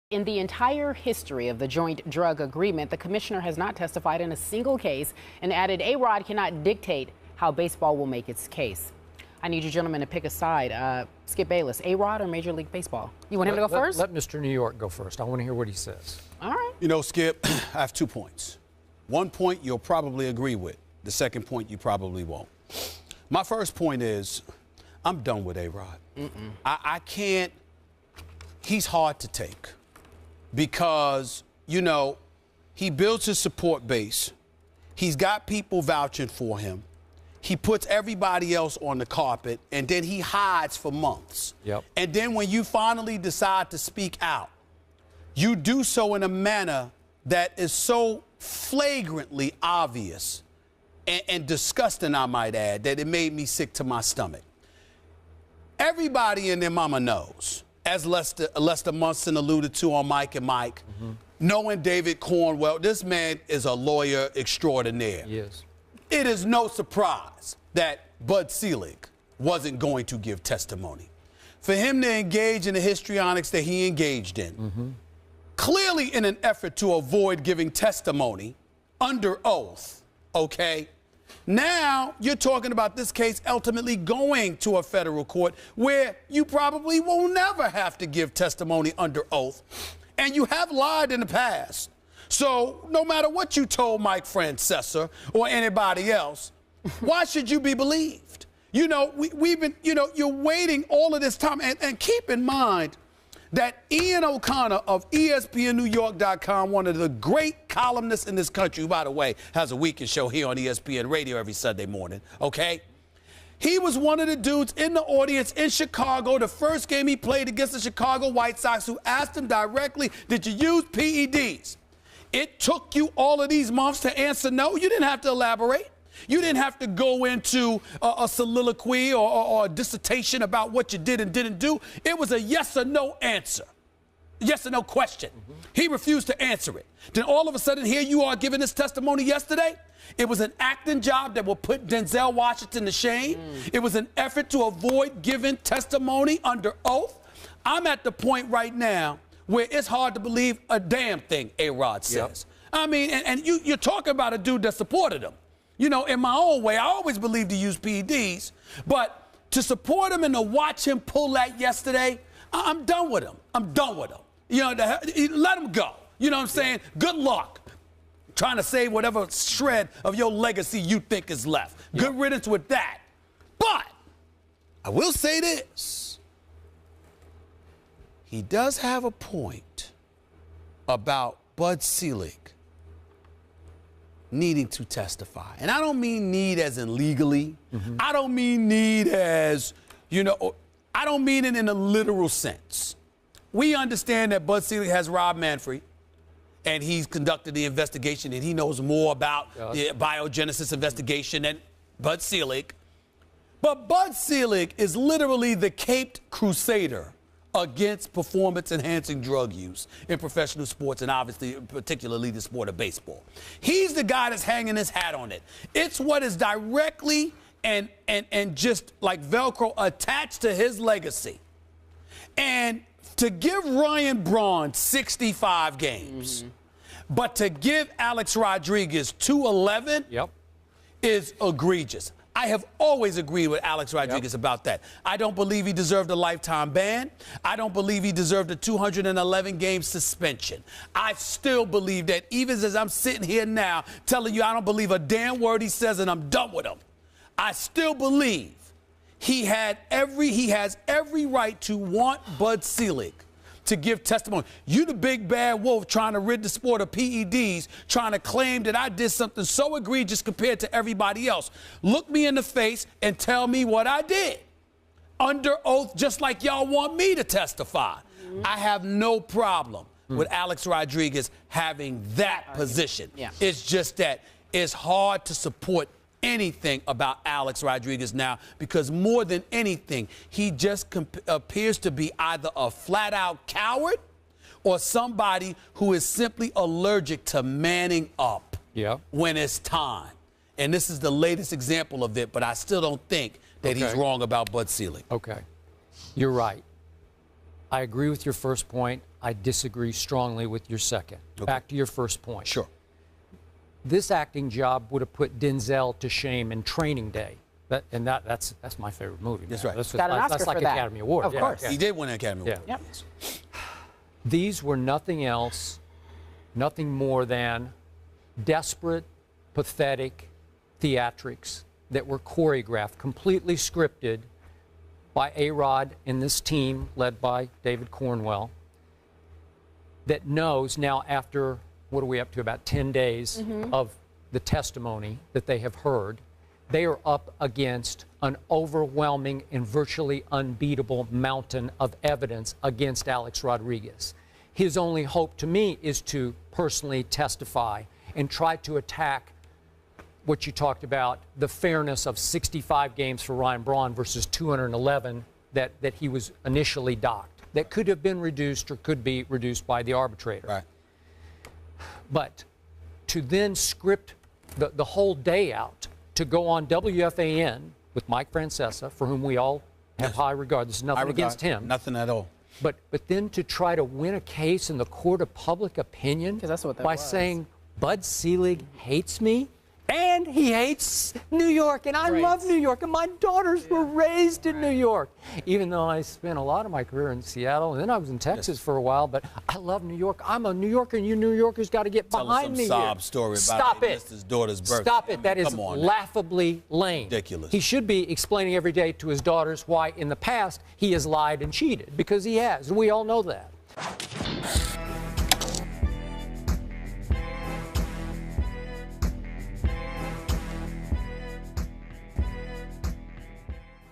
In the entire history of the joint drug agreement, the commissioner has not testified in a single case and added A-Rod cannot dictate how baseball will make its case. I need you gentlemen to pick a side. Skip Bayless, A-Rod or Major League Baseball? You want him to go first? Let Mr. New York go first. I want to hear what he says. All right. You know, Skip, I have 2 points. One point you'll probably agree with. The second point you probably won't. My first point is I'm done with A-Rod. I can't. He's hard to take because, you know, he builds his support base. He's got people vouching for him. He puts everybody else on the carpet, and then he hides for months. Yep. And then when you finally decide to speak out, you do so in a manner that is so flagrantly obvious and disgusting, I might add, that it made me sick to my stomach. Everybody and their mama knows, as Lester Munson alluded to on Mike and Mike, knowing David Cornwell, this man is a lawyer extraordinaire. He is. It is no surprise that Bud Selig wasn't going to give testimony. For him to engage in the histrionics that he engaged in, clearly in an effort to avoid giving testimony under oath, okay? Now you're talking about this case ultimately going to a federal court where you probably will never have to give testimony under oath, and you have lied in the past. So no matter what you told Mike Francesa or anybody else, why should you be believed? You know, we've been, you know, you're waiting all of this time. And keep in mind that Ian O'Connor of ESPNNewYork.com, one of the great columnists in this country, who, by the way, has a weekend show here on ESPN Radio every Sunday morning, okay? He was one of the dudes in the audience in Chicago, the first game he played against the Chicago White Sox, who asked him directly, did you use PEDs? It took you all of these months to answer no. You didn't have to elaborate. You didn't have to go into a soliloquy or a dissertation about what you did and didn't do. It was a yes or no answer, yes or no question. He refused to answer it. Then all of a sudden, here you are giving this testimony yesterday. It was an acting job that will put Denzel Washington to shame. It was an effort to avoid giving testimony under oath. I'm at the point right now where it's hard to believe a damn thing A-Rod says. I mean, and you're talking about a dude that supported him. You know, in my own way, I always believed he used PEDs, but to support him and to watch him pull that yesterday, I'm done with him. I'm done with him. You know, let him go. You know what I'm saying? Good luck trying to save whatever shred of your legacy you think is left. Good riddance with that. But I will say this. He does have a point about Bud Selig needing to testify. And I don't mean need as in legally. I don't mean need as, you know, I don't mean it in a literal sense. We understand that Bud Selig has Rob Manfred, and he's conducted the investigation, and he knows more about the biogenesis investigation than Bud Selig. But Bud Selig is literally the caped crusader against performance-enhancing drug use in professional sports, and obviously, particularly the sport of baseball. He's the guy that's hanging his hat on it. It's what is directly and just like Velcro attached to his legacy. And to give Ryan Braun 65 games, but to give Alex Rodriguez 211 is egregious. I have always agreed with Alex Rodriguez about that. I don't believe he deserved a lifetime ban. I don't believe he deserved a 211-game suspension. I still believe that, even as I'm sitting here now telling you I don't believe a damn word he says and I'm done with him, I still believe he has every right to want Bud Selig to give testimony. You the big bad wolf trying to rid the sport of PEDs, trying to claim that I did something so egregious compared to everybody else. Look me in the face and tell me what I did. Under oath, just like y'all want me to testify. I have no problem with Alex Rodriguez having that position. It's just that it's hard to support anything about Alex Rodriguez now, because more than anything, he just appears to be either a flat-out coward or somebody who is simply allergic to manning up when it's time. And this is the latest example of it, but I still don't think that he's wrong about Bud Selig. Okay. You're right. I agree with your first point. I disagree strongly with your second. Okay. Back to your first point. Sure. This acting job would have put Denzel to shame in Training Day. That's my favorite movie. That's man. right. That's, Got an Oscar that's like for that. Academy Award. Of course. He did win an Academy Award. Yep. These were nothing else, nothing more than desperate, pathetic theatrics that were choreographed, completely scripted by A-Rod and this team led by David Cornwell that knows now after, what are we up to, about 10 days of the testimony that they have heard, they are up against an overwhelming and virtually unbeatable mountain of evidence against Alex Rodriguez. His only hope to me is to personally testify and try to attack what you talked about, the fairness of 65 games for Ryan Braun versus 211 that he was initially docked. That could have been reduced or could be reduced by the arbitrator. Right. But to then script the whole day out to go on WFAN with Mike Francesa, for whom we all have high regard. This is nothing against him. Nothing at all. But then to try to win a case in the court of public opinion that's what that by was. saying Bud Selig hates me and he hates New York and I love New York and my daughters were raised in New York. Even though I spent a lot of my career in Seattle and then I was in Texas for a while, but I love New York. I'm a New Yorker and you New Yorkers got to get behind me. Tell us some sob story about Stop it. His daughter's birthday. Stop it. I mean, That is come on, laughably lame. Ridiculous. He should be explaining every day to his daughters why in the past he has lied and cheated, because he has, and we all know that.